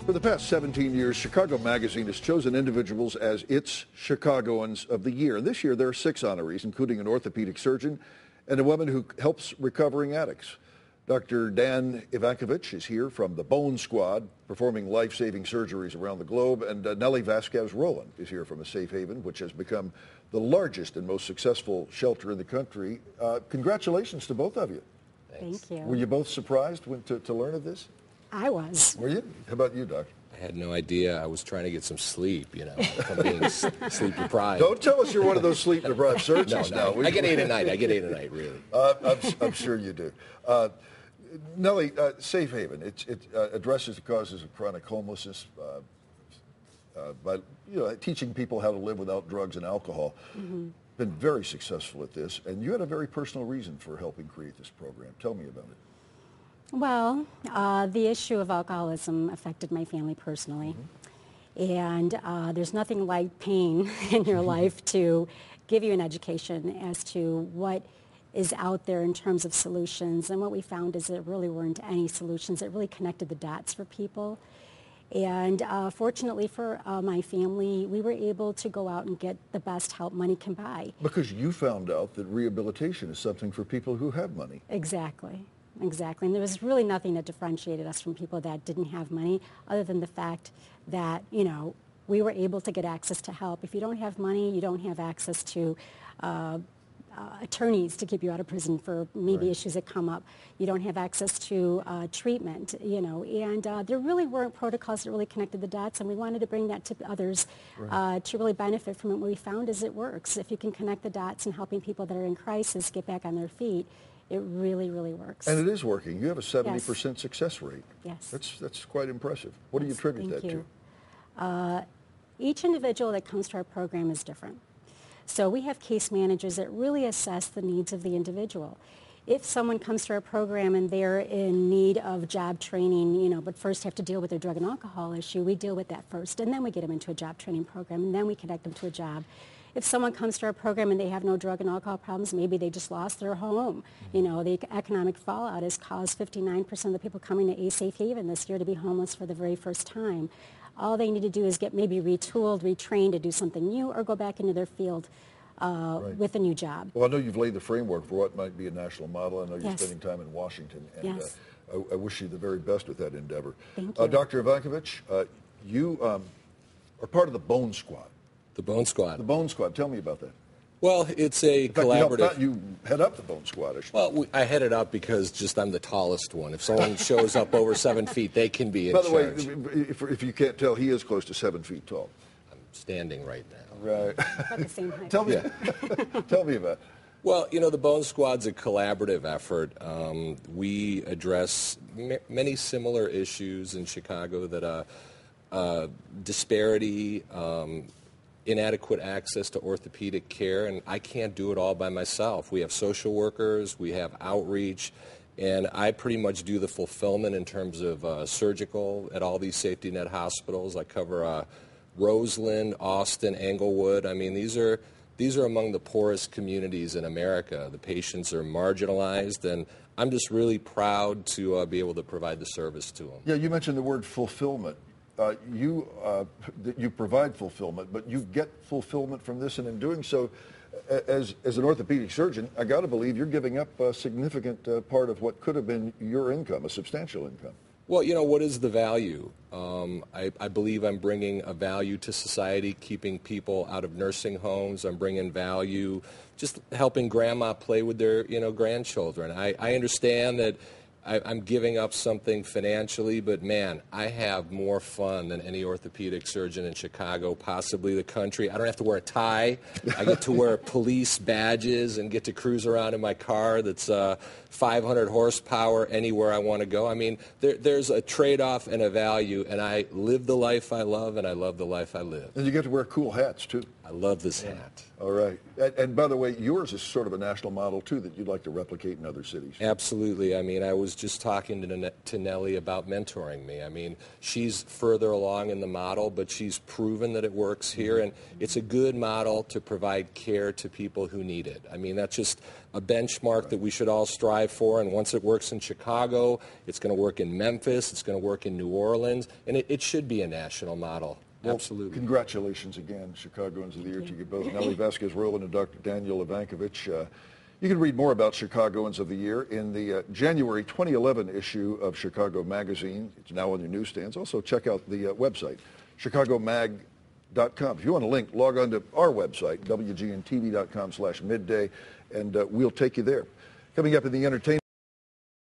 For the past 17 years, Chicago Magazine has chosen individuals as its Chicagoans of the Year. And this year, there are 6 honorees, including an orthopedic surgeon and a woman who helps recovering addicts. Dr. Dan Ivankovich is here from the Bone Squad, performing life-saving surgeries around the globe. And Nellie Vasquez-Rowland is here from a safe haven, which has become the largest and most successful shelter in the country. Congratulations to both of you. Thank you. Were you both surprised to learn of this? I was. Were you? How about you, Doc? I had no idea. I was trying to get some sleep, from being sleep deprived. Don't tell us you're one of those sleep deprived surgeons. No. I get 8 a night. I get 8 a night, really. I'm sure you do. Nellie, Safe Haven, it addresses the causes of chronic homelessness by teaching people how to live without drugs and alcohol. Mm-hmm. Been very successful at this, and you had a very personal reason for helping create this program. Tell me about it. Well, the issue of alcoholism affected my family personally. Mm-hmm. And there's nothing like pain in your life to give you an education as to what is out there in terms of solutions. And what we found is there really weren't any solutions. It really connected the dots for people. And fortunately for my family, we were able to go out and get the best help money can buy. Because you found out that rehabilitation is something for people who have money. Exactly. Exactly. And there was really nothing that differentiated us from people that didn't have money other than the fact that, we were able to get access to help. If you don't have money, you don't have access to attorneys to keep you out of prison for maybe issues that come up. You don't have access to treatment, and there really weren't protocols that really connected the dots, and we wanted to bring that to others to really benefit from it. What we found is it works. If you can connect the dots and helping people that are in crisis get back on their feet, it really, really works. And it is working. You have a 70% success rate. Yes. That's quite impressive. What do you attribute that to? Each individual that comes to our program is different. So we have case managers that really assess the needs of the individual. If someone comes to our program and they're in need of job training, but first have to deal with their drug and alcohol issue, we deal with that first, and then we get them into a job training program, and then we connect them to a job. If someone comes to our program and they have no drug and alcohol problems, maybe they just lost their home. The economic fallout has caused 59% of the people coming to A Safe Haven this year to be homeless for the very first time. All they need to do is get maybe retooled, retrained to do something new, or go back into their field with a new job. Well, I know you've laid the framework for what might be a national model. I know you're spending time in Washington, and I wish you the very best with that endeavor. Thank you. Dr. Ivankovich, you are part of the Bone Squad. The Bone Squad. The Bone Squad. Tell me about that. Well, it's a collaborative. You head up the Bone Squad. Well, I head it up because I'm the tallest one. If someone shows up over 7 feet, they can be in charge. By the way, if you can't tell, he is close to 7 feet tall. I'm standing right now. Right. About the same height. Tell me about it. Well, the Bone Squad's a collaborative effort. We address many similar issues in Chicago that disparity, inadequate access to orthopedic care, and I can't do it all by myself. We have social workers, we have outreach, and I pretty much do the fulfillment in terms of surgical at all these safety net hospitals. I cover Roseland, Austin, Englewood. I mean, these are among the poorest communities in America. The patients are marginalized, and I'm just really proud to be able to provide the service to them. Yeah, you mentioned the word fulfillment. You provide fulfillment, but you get fulfillment from this, and in doing so, as an orthopedic surgeon, I got to believe you're giving up a significant part of what could have been your income, a substantial income. Well, what is the value? I believe I'm bringing a value to society, keeping people out of nursing homes. I'm bringing value, just helping grandma play with their, grandchildren. I understand that I'm giving up something financially, but man, I have more fun than any orthopedic surgeon in Chicago, possibly the country. I don't have to wear a tie. I get to wear police badges and get to cruise around in my car that's 500 horsepower anywhere I want to go. I mean, there's a trade-off and a value, and I live the life I love, and I love the life I live. And you get to wear cool hats, too. I love this hat. All right. And by the way, yours is sort of a national model, too, that you'd like to replicate in other cities. Absolutely. I mean, I was just talking to Nellie about mentoring me. I mean, she's further along in the model, but she's proven that it works here, and it's a good model to provide care to people who need it. I mean, that's just a benchmark that we should all strive for, and once it works in Chicago, it's going to work in Memphis, it's going to work in New Orleans, and it should be a national model. Well, absolutely. Congratulations again, Chicagoans of the Year, to you both, Nellie Vasquez-Rowland and Dr. Daniel Ivankovich. You can read more about Chicagoans of the Year in the January 2011 issue of Chicago Magazine. It's now on your newsstands. Also, check out the website, chicagomag.com. If you want a link, log on to our website, WGNTV.com/midday, and we'll take you there. Coming up in the entertainment